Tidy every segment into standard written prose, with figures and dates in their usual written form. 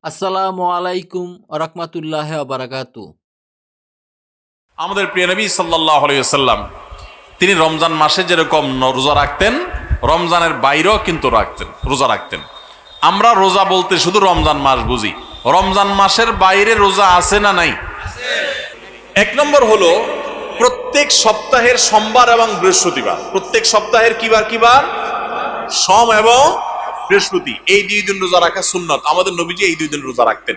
আসসালামু আলাইকুম রাহমাতুল্লাহি ওয়া বারাকাতু। আমাদের প্রিয় নবী সাল্লাল্লাহু আলাইহি ওয়াসাল্লাম তিনি রমজান মাসে যেরকম রোজা রাখতেন, রমজানের বাইরেও কিন্তু রোজা রাখতেন। আমরা রোজা বলতে শুধু রমজান মাস বুঝি, রমজান মাসের বাইরে রোজা আছে না নাই? এক নম্বর হলো প্রত্যেক সপ্তাহের সোমবার এবং বৃহস্পতিবার। প্রত্যেক সপ্তাহের কিবার সোম এবং বৃহস্পতি, এই দুই দিন রোজা রাখা সুন্নত। আমাদের নবীজি এই দুই দিন রোজা রাখতেন।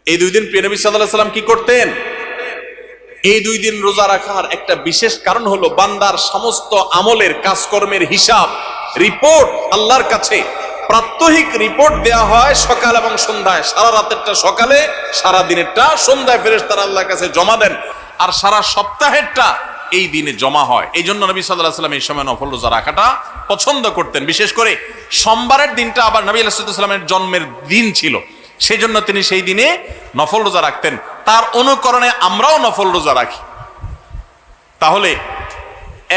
এই দুই দিন প্রিয় নবী সাল্লাল্লাহু আলাইহি ওয়াসাল্লাম কি করতেন? এই দুই দিন রোজা রাখার একটা বিশেষ কারণ হলো বান্দার সমস্ত আমলের কাজকর্মের হিসাব রিপোর্ট আল্লাহর কাছে প্রাত্যহিক রিপোর্ট দেয়া হয় সকাল এবং সন্ধ্যায়। সারা রাতেরটা সকালে, সারা দিনেরটা সন্ধ্যায় ফেরেশতারা আল্লাহর কাছে জমা দেন, আর সারা সপ্তাহেরটা এই দিনে জমা হয়। এই জন্য নবী সাল্লাল্লাহু আলাইহি ওয়াসাল্লাম এই সময় নফল রোজা রাখাটা পছন্দ করতেন। বিশেষ করে সোমবারের দিনটা আবার নবী সাল্লাল্লাহু আলাইহি ওয়াসাল্লামের জন্মের দিন ছিল, সেই জন্য তিনি সেই দিনে নফল রোজা রাখতেন। তার অনুকরণে আমরাও নফল রোজা রাখি। তাহলে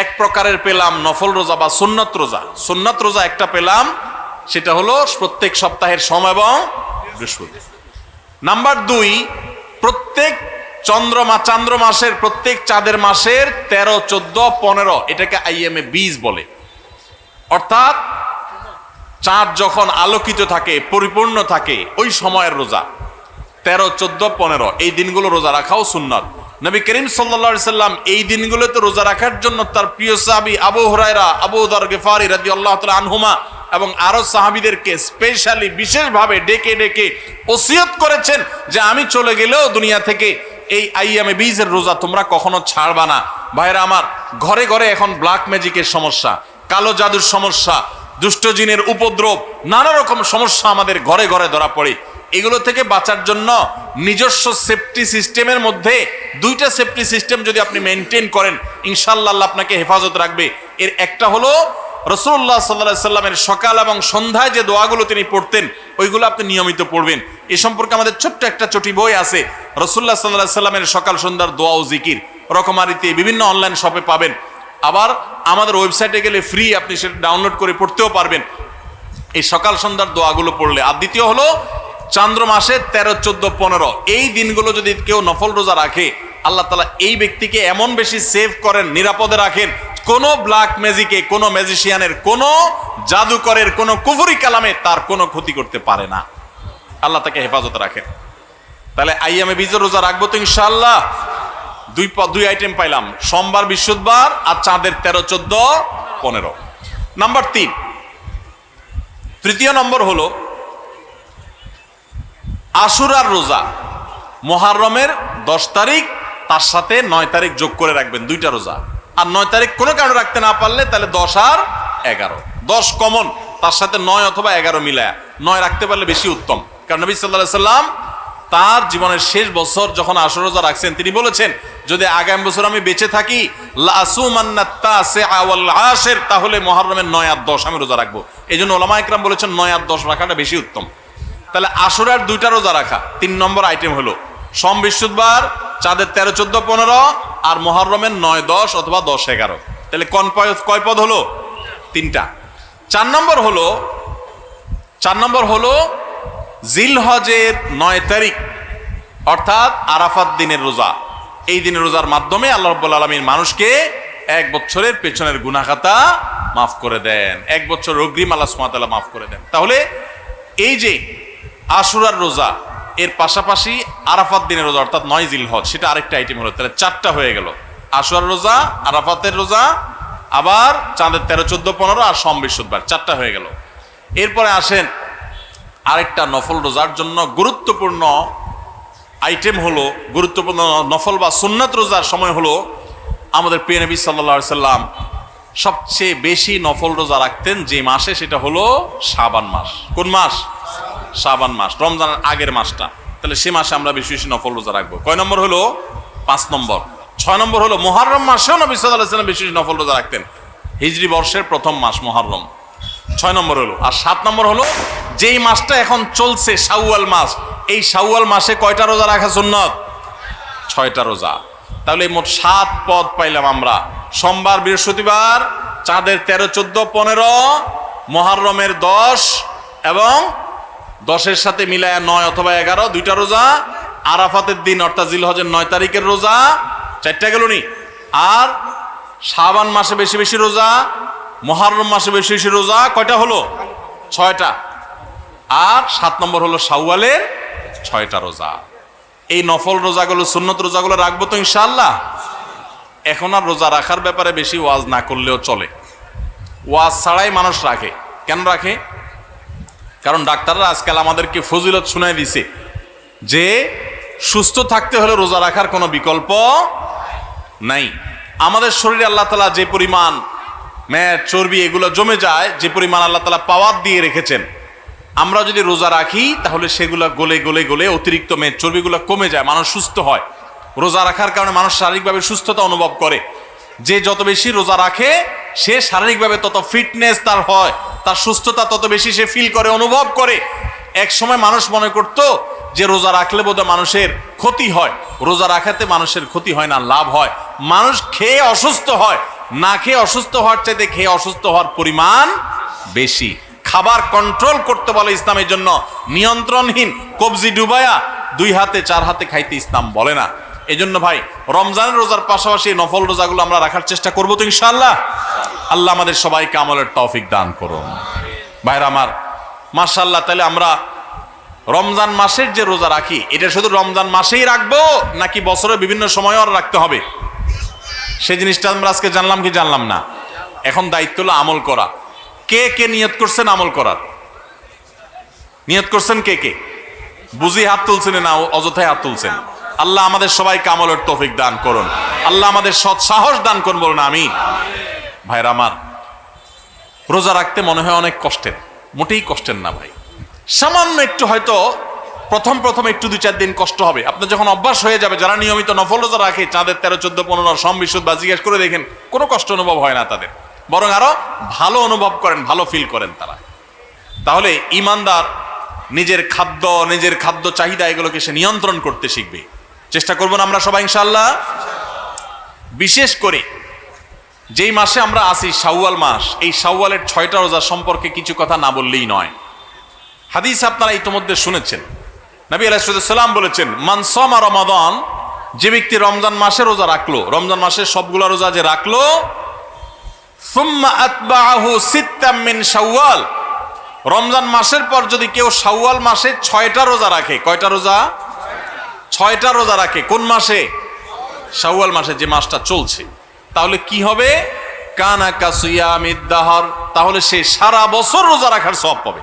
এক প্রকারের পেলাম নফল রোজা বা সুন্নত রোজা। সুন্নত রোজা একটা পেলাম, সেটা হলো প্রত্যেক সপ্তাহের সোম এবং বৃহস্পতি। নাম্বার 2, প্রত্যেক চান্দ্র মাসের, প্রত্যেক চাঁদের মাসের 13, 14, 15 এটাকে আইএমএ 20 বলে। অর্থাৎ চাঁদ যখন আলোকিত থাকে, পরিপূর্ণ থাকে, ওই সময়ের রোজা 13, 14, 15 এই দিনগুলো রোজা রাখাও সুন্নত। নবী করিম সাল্লাল্লাহু আলাইহি সাল্লাম এই দিনগুলোতে রোজা রাখার জন্য তার প্রিয় সাহাবী আবু হুরায়রা, আবু যর গিফারি রাদিয়াল্লাহু তাআলা আনহুমা এবং আরো সাহাবীদেরকে স্পেশালি বিশেষভাবে ডেকে ডেকে ওসিয়ত করেছেন যে আমি চলে গেলেও দুনিয়া থেকে এই আইয়ামে 20 এর রোজা তোমরা কখনো ছাড়বা না। ভাইরা আমার, ঘরে ঘরে এখন ব্ল্যাক ম্যাজিকের সমস্যা, কালো জাদুর সমস্যা, দুষ্ট জিনের উপদ্রব, নানা রকম সমস্যা আমাদের ঘরে ঘরে ধরা পড়ে। এগুলো থেকে বাঁচার জন্য নিজস্ব সেফটি সিস্টেমের মধ্যে 2টা সেফটি সিস্টেম যদি আপনি মেনটেন করেন, ইনশাআল্লাহ আল্লাহ আপনাকে হেফাজত রাখবে। এর একটা হলো রাসূলুল্লাহ সাল্লাল্লাহু আলাইহি সাল্লামের সকাল এবং সন্ধ্যায় যে দোয়াগুলো তিনি পড়তেন ওইগুলো আপনি নিয়মিত পড়বেন। এ সম্পর্কে আমাদের ছোট্ট একটা চটি বই আছে, রাসূলুল্লাহ সাল্লাল্লাহু আলাইহি সাল্লামের সকাল সন্ধ্যার দোয়া ও জিকির, রকমারিতে বিভিন্ন অনলাইন শপে পাবেন। আবার আমাদের ওয়েবসাইটে গেলে ফ্রি, আপনি সেটা ডাউনলোড করে পড়তেও পারবেন এই সকাল সন্ধ্যার দোয়াগুলো পড়লে। আর দ্বিতীয় হলো চন্দ্র মাসে 13, 14, 15 এই দিনগুলো যদি কেউ নফল রোজা রাখে, আল্লাহ তাআলা এই ব্যক্তিকে এমন বেশি সেভ করেন, নিরাপদে রাখেন, কোনো ব্ল্যাক ম্যাজিকে, কোনো ম্যাজিশিয়ানের, কোনো জাদুকরের, কোনো কুফরি কালামে তার কোনো ক্ষতি করতে পারে না। আল্লাহ তাকে হেফাজত রাখেন। তাহলে আইয়ামে 20 রোজা রাখবো তো ইনশাআল্লাহ। দুই আইটেম পাইলাম, সোমবার, বৃহস্পতিবার আর চাঁদের 13, 14, 15। নাম্বার 3, তৃতীয় নম্বর হলো আশুরার রোজা। মুহররমের 10 তারিখ, তার সাথে 9 তারিখ যোগ করে রাখবেন, 2টা রোজা। আর 9 তারিখ কোনো কারণে রাখতে না পারলে তাহলে 10 আর 11, 10 কমন, তার সাথে 9 অথবা 11 মিলায়া 9 রাখতে পারলে বেশি উত্তম। কারণ নবী সাল্লাল্লাহু আলাইহি সাল্লাম তার জীবনের শেষ বছর যখন আশুরা রোজা রাখছেন, তিনি বলেছেন যদি আগামী বছর আমি বেঁচে থাকি লাসুমান্নাত তাসিআ ওয়াল আশির, তাহলে মুহররমের 9 আর 10 আমি রোজা রাখবো। এইজন্য উলামা ইকরাম বলেছেন 9 আর 10 রাখাটা বেশি উত্তম। তাহলে আশুরার 2টা রোজা রাখা 3 নম্বর আইটেম হলো সোম, বৃহস্পতিবার, চাঁদের 13, 14, 15 আর মুহররমের 9, 10 অথবা 10, 11। তাহলে কয় পদ হলো? 3টা। 4 নম্বর হলো জিলহজের 9 তারিখ, অর্থাৎ আরাফাত দিনের রোজা। এই দিনের রোজার মাধ্যমে আল্লাহ রাব্বুল আলামিন মানুষকে 1 বছরের পেছনের গুনাহ খাতা মাফ করে দেন, 1 বছর অগ্রিম আল্লাহ সুবহানাহু ওয়া তাআলা মাফ করে দেন। তাহলে এই যে আশুরার রোজা, এর পাশাপাশি আরাফাত দিনের রোজা অর্থাৎ 9 জিলহজ, সেটা আরেকটা আইটেম হলো। তাহলে 4টা হয়ে গেল, আশুরার রোজা, আরাফাতের রোজা, আবার চাঁদের 13, 14, 15 আর সোম, বৃহস্পতিবার, 4টা হয়ে গেল। এরপরে আসেন আরেকটা নফল রোজার জন্য গুরুত্বপূর্ণ আইটেম হলো, গুরুত্বপূর্ণ নফল বা সুন্নাত রোজার সময় হলো আমাদের প্রিয় নবী সাল্লাল্লাহু আলাইহি সাল্লাম সবচেয়ে বেশি নফল রোজা রাখতেন যে মাসে, সেটা হলো শাবান মাস। কোন মাস? শাবান মাস, রমজানের আগের মাসটা। তাহলে সে মাসে আমরা বেশি বেশি নফল রোজা রাখবো। কয় নম্বর হলো? 5 নম্বর। 6 নম্বর হলো মুহররম মাসেও নবী সাল্লাল্লাহু আলাইহি সাল্লাম বেশি বেশি নফল রোজা রাখতেন। হিজরি বর্ষের প্রথম মাস মুহররম, 6 নম্বর হলো। আর 7 নম্বর হলো যেই মাসটা এখন চলছে শাওয়াল মাস, এই শাওয়াল মাসে কয়টা রোজা রাখা সুন্নত? 6টা রোজা। তাহলে মোট 7 পদ পাইলাম আমরা। সোমবার, বৃহস্পতিবার, চাঁদের 13, 14, 15, মুহররমের 10 এবং 10-এর সাথে মিলায়া 9 অথবা 11 দুইটা রোজা, আরাফাতের দিন অর্থাৎ জিলহজের 9 তারিখের রোজা, 4টা গেল নি। আর শাবান মাসে বেশি বেশি রোজা, মুহররম মাসে বেশি বেশি রোজা, কয়টা হলো? 6টা। আর 7 নম্বর হলো শাওয়ালের 6টা রোজা। এই নফল রোজাগুলো, সুন্নত রোজাগুলো রাখবো তো ইনশাআল্লাহ। এখন আর রোজা রাখার ব্যাপারে বেশি ওয়াজ না করলেও চলে। ওয়াজ ছাড়াই মানুষ রাখে। কেন রাখে? কারণ ডাক্তাররা আজকাল আমাদেরকে ফজিলত শুনাই দিছে যে সুস্থ থাকতে হলে রোজা রাখার কোনো বিকল্প নাই। আমাদের শরীরে আল্লাহ তাআলা যে পরিমাণ মেদ, চর্বি এগুলো জমে যায়, যে পরিমাণ আল্লাহ তাআলা পাওয়ার দিয়ে রেখেছেন, আমরা যদি রোজা রাখি তাহলে সেগুলো গলে গলে গলে অতিরিক্ত মেদ চর্বিগুলো কমে যায়, মানুষ সুস্থ হয়। রোজা রাখার কারণে মানুষ শারীরিকভাবে সুস্থতা অনুভব করে। যে যত বেশি রোজা রাখে সে শারীরিকভাবে তত ফিটনেস তার হয়, তার সুস্থতা তত বেশি সে ফিল করে, অনুভব করে। এক সময় মানুষ মনে করত যে রোজা রাখলে বোধহয় মানুষের ক্ষতি হয়। রোজা রাখাতে মানুষের ক্ষতি হয় না, লাভ হয়। মানুষ খেয়ে অসুস্থ হয়, না খেয়ে অসুস্থ হওয়ার চাইতে খেয়ে অসুস্থ হওয়ার পরিমাণ বেশি। খাবার কন্ট্রোল করতে বলে ইসলামের জন্য, নিয়ন্ত্রণহীন কবজি ডুবায়া 2 হাতে 4 হাতে খাইতে ইসলাম বলে না। এজন্য ভাই, রমজানের রোজার পাশাপাশি নফল রোজাগুলো আমরা রাখার চেষ্টা করবো তো ইনশাআল্লাহ। আল্লাহ আমাদের সবাইকে আমলের তৌফিক দান করুন। ভাইরা আমার, মাশাআল্লাহ, তাহলে আমরা রমজান মাসের যে রোজা রাখি, এটা শুধু রমজান মাসেই রাখবো নাকি বছরের বিভিন্ন সময় আর রাখতে হবে? সেই জিনিসটা আমরা আজকে জানলাম কি জানলাম না? এখন দায়িত্ব হলো আমল করা। কে কে নিয়ত করছেন আমল করার? নিয়ত করছেন কে কে? বুঝি হাত তুলছেন না অযথায় হাত তুলছেন? আল্লাহ আমাদের সবাইকে আমলের তৌফিক দান করুন। আল্লাহ আমাদের সৎ সাহস দান করুন, বলুন আমিন। ভাইরা আমার, রোজা রাখতে মনে হয় অনেক কষ্টের, মোটেই কষ্টের না ভাই। সামান্য একটু হয়তো প্রথম একটু 2-4 দিন কষ্ট হবে। আপনার যখন অভ্যাস হয়ে যাবে, যারা নিয়মিত নফল রোজা রাখে, চাঁদের 13, 14, 15 সম বিশুদ্ধ বা জিজ্ঞেস করে দেখেন, কোনো কষ্ট অনুভব হয় না তাদের, বরং আরো ভালো অনুভব করেন, ভালো ফিল করেন তারা। তাহলে ইমানদার নিজের খাদ্য চাহিদা এগুলোকে সে নিয়ন্ত্রণ করতে শিখবে। চেষ্টা করবো না আমরা সবাই ইনশাআল্লাহ। বিশেষ করে যেই মাসে আমরা আছি, শাওয়াল মাস, এই শাওয়ালের 6টা রোজা সম্পর্কে কিছু কথা না বললেই নয়। হাদিস আপনারা ইতিমধ্যে শুনেছেন, নবী আলাইহিস সালাম বলেছেন, মান সামা রমাদান, যে ব্যক্তি রমজান মাসে রোজা রাখলো, রমজান মাসের সবগুলা রোজা যে রাখলো, সুম্মা আতবাআহু সিত্তাম মিন শাওয়াল, রমজান মাসের পর যদি কেউ শাওয়াল মাসে 6টা রোজা রাখে, কয়টা রোজা? 6টা রোজা রাখে। কোন মাসে? শাওয়াল মাসে, যে মাসটা চলছে। তাহলে কি হবে? কানা কাসিয়ামিদ দাহর, তাহলে সে সারা বছর রোজা রাখার সওয়াব পাবে।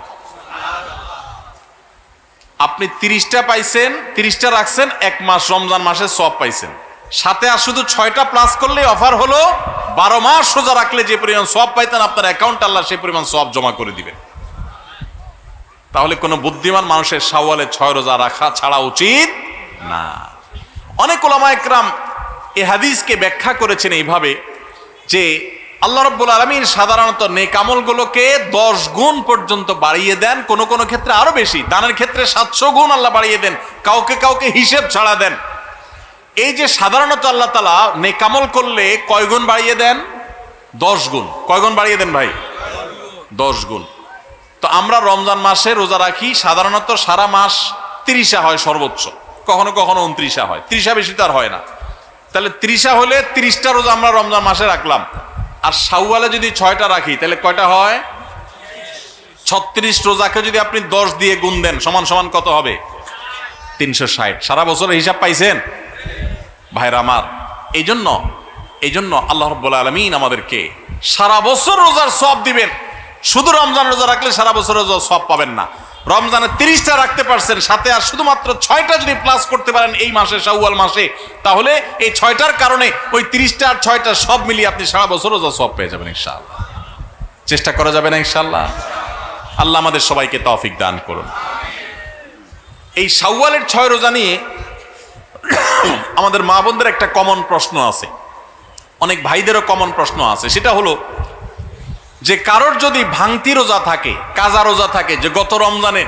আপনি 30টা পাইছেন, 30টা রাখছেন, 1 মাস রমজান মাসের সওয়াব পাইছেন। সাথে আর শুধু 6টা প্লাস করলে অফার হলো 12 মাস রোজা রাখলে যে পরিমাণ সওয়াব পাইতেন, আপনার অ্যাকাউন্ট আল্লাহ সেই পরিমাণ সওয়াব জমা করে দিবেন। তাহলে কোনো বুদ্ধিমান মানুষের শাওয়ালে 6 রোজা রাখা ছাড়া উচিত না। অনেক উলামা একরাম এই হাদিসকে ব্যাখ্যা করেছেন এইভাবে যে আল্লাহ রাব্বুল আলামিন সাধারণত নেক আমলগুলোকে 10 গুণ পর্যন্ত বাড়িয়ে দেন, কোন কোন ক্ষেত্রে আরো বেশি। দানের ক্ষেত্রে 700 গুণ আল্লাহ বাড়িয়ে দেন, কাউকে কাউকে হিসেব ছাড়া দেন। এই যে সাধারণত আল্লাহ তাআলা নেক আমল করলে কয় গুণ বাড়িয়ে দেন? 10 গুণ। কয় গুণ বাড়িয়ে দেন ভাই? 10 গুণ। তো আমরা রমজান মাসে রোজা রাখি, সাধারণত সারা মাস 30 হয় সর্বোচ্চ, কখনো কখনো 29 হয়, 30 বেশি তো আর হয় না। তাহলে 30 হলে 30টা রোজা আমরা রমজান মাসে রাখলাম। আর শাওয়ালে যদি 6টা রাখি তাহলে কয়টা হয়? 36 রোজাকে যদি আপনি 10 দিয়ে গুণ দেন, সমান সমান কত হবে? 360। সারা বছরের হিসাব পাইছেন ভাইরা আমার। এই জন্য আল্লাহ রাব্বুল আলামিন আমাদেরকে সারা বছর রোজার সওয়াব দিবেন। শুধু রমজান রোজা রাখলে সারা বছর রোজার সওয়াব পাবেন না। রমজানে 30টা রাখতে পারছেন, সাথে আর শুধুমাত্র 6টা যদি প্লাস করতে পারেন এই মাসে, শাওয়াল মাসে, তাহলে এই 6টার কারণে ওই 30টা আর 6টা সব মিলিয়ে আপনি সারা বছর রোজা সওয়াব পেয়ে যাবেন ইনশাআল্লাহ। চেষ্টা করা যাবে না ইনশাআল্লাহ? আল্লাহ আমাদের সবাইকে তৌফিক দান করুন। এই শাওয়ালের 6 রোজা নিয়ে আমাদের মা বোনদের একটা কমন প্রশ্ন আছে, অনেক ভাইদেরও কমন প্রশ্ন আছে। সেটা হলো যে কারোর যদি ভাঙতি রোজা থাকে, কাজা রোজা থাকে, যে গত রমজানে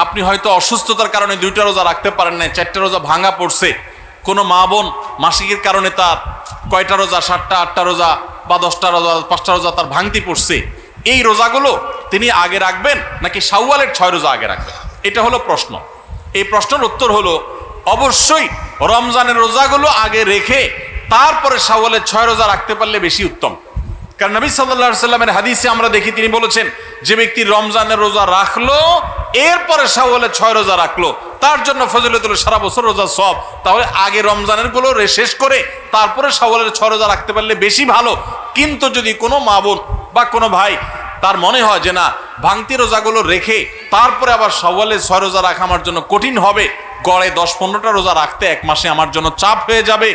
আপনি হয়তো অসুস্থতার কারণে 2টা রোজা রাখতে পারেন না, 4টা রোজা ভাঙা পড়ছে। কোনো মা বোন মাসিকের কারণে তার কয়টা রোজা, 7টা 8টা রোজা বা 10টা রোজা 5টা রোজা তার ভাঙতি পড়ছে। এই রোজাগুলো তিনি আগে রাখবেন নাকি শাওয়ালের 6 রোজা আগে রাখবেন? এটা হলো প্রশ্ন। এই প্রশ্নের উত্তর হলো অবশ্যই রমজানের রোজাগুলো আগে রেখে তারপরে শাওয়ালের 6 রোজা রাখতে পারলে বেশি উত্তম। কারণ নবী সাল্লাল্লাহু আলাইহি সাল্লামের হাদিসে আমরা দেখি তিনি বলেছেন, যে ব্যক্তি রমজানের রোজা রাখলো এরপরে শাওয়ালের 6 রোজা রাখলো তার জন্য ফজিলত হলো সারা বছর রোজা সব। তাহলে আগে রমজানের গুলো শেষ করে তারপরে শাওয়ালের 6 রোজা রাখতে পারলে বেশি ভালো। কিন্তু যদি কোনো মা বোন বা কোনো ভাই তার মনে হয় যে না, ভাঙতি রোজাগুলো রেখে তারপরে আবার শাওয়ালের 6 রোজা রাখা আমার জন্য কঠিন হবে, গড়ে 10-15টা রোজা রাখতে এক মাসে আমার জন্য চাপ হয়ে যাবে,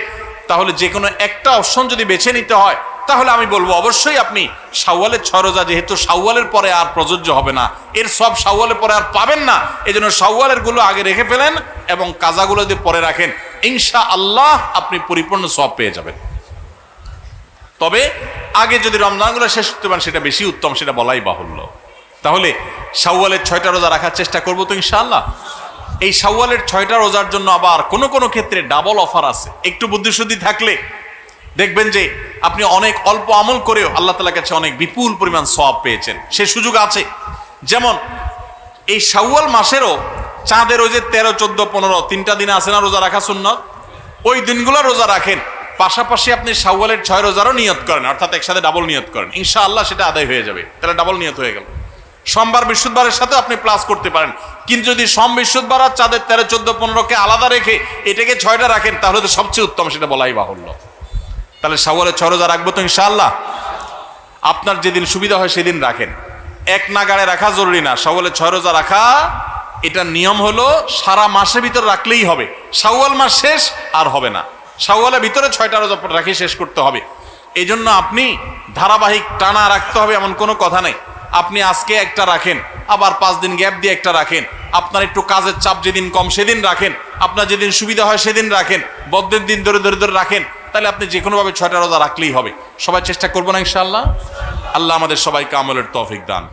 তাহলে যে কোনো একটা অপশন যদি বেছে নিতে হয় তাহলে আমি বলবো অবশ্যই আপনি শাওয়ালের 6 রোজা, যেহেতু শাওয়ালের পরে আর প্রযোজ্য হবে না, এর সব শাওয়ালের পরে আর পাবেন না, এই জন্য শাওয়ালের গুলো আগে রেখে ফেলেন এবং কাজাগুলো যদি পরে রাখেন ইনশাআল্লাহ আপনি পরিপূর্ণ সওয়াব পেয়ে যাবেন। তবে আগে যদি রমজানগুলো শেষ করতে পারেন সেটা বেশি উত্তম, সেটা বলাই বাহুল্য। তাহলে শাওয়ালের 6টা রোজা রাখার চেষ্টা করবো তো ইনশাআল্লাহ। এই শাওয়ালের 6টা রোজার জন্য আবার কোনো কোনো ক্ষেত্রে ডাবল অফার আছে। একটু বুদ্ধিশুদ্ধি থাকলে দেখবেন যে আপনি অনেক অল্প আমল করেও আল্লাহ তাআলার কাছে অনেক বিপুল পরিমাণ সওয়াব পেয়েছেন, সে সুযোগ আছে। যেমন এই শাওয়াল মাসেরও চাঁদের ওই যে 13, 14, 15 তিনটা দিনে আছে না রোজা রাখা সুন্নাত, ওই দিনগুলো রোজা রাখেন, পাশাপাশি আপনি শাওয়ালের 6 রোজারও নিয়ত করেন, অর্থাৎ একসাথে ডাবল নিয়ত করেন, ইনশাআল্লাহ সেটা আদায় হয়ে যাবে। তাহলে ডাবল নিয়ত হয়ে গেল। সোমবার বৃহস্পতিবারের সাথে আপনি প্লাস করতে পারেন, কিন্তু যদি সোম বৃহস্পতিবার আর চাঁদের 13, 14, 15কে আলাদা রেখে এটাকে 6টা রাখেন তাহলে তো সবচেয়ে উত্তম, সেটা বলাই বাহুল্য। তাহলে শাওয়ালের 6 রোজা রাখবো তো ইনশাআল্লাহ। আপনার যেদিন সুবিধা হয় সেদিন রাখেন, এক নাগাড়ে রাখা জরুরি না। শাওয়ালের 6 রোজা রাখা এটা নিয়ম হলো সারা মাসের ভিতরে রাখলেই হবে, শাওয়াল মাস শেষ আর হবে না, শাওয়ালের ভিতরে 6টা রোজা রাখি শেষ করতে হবে। এই জন্য আপনি ধারাবাহিক টানা রাখতে হবে এমন কোনো কথা নেই। আপনি আজকে একটা রাখেন, আবার 5 দিন গ্যাপ দিয়ে একটা রাখেন, আপনার একটু কাজের চাপ যেদিন কম সেদিন রাখেন, আপনার যেদিন সুবিধা হয় সেদিন রাখেন, বদ্ধের দিন ধরে ধরে ধরে রাখেন, তাহলে আপনি যে কোনোভাবে 6টা রোজা রাখলেই হবে। সবাই চেষ্টা করবো না ইনশাআল্লাহ? আল্লাহ আমাদের সবাইকে আমলের তৌফিক দান।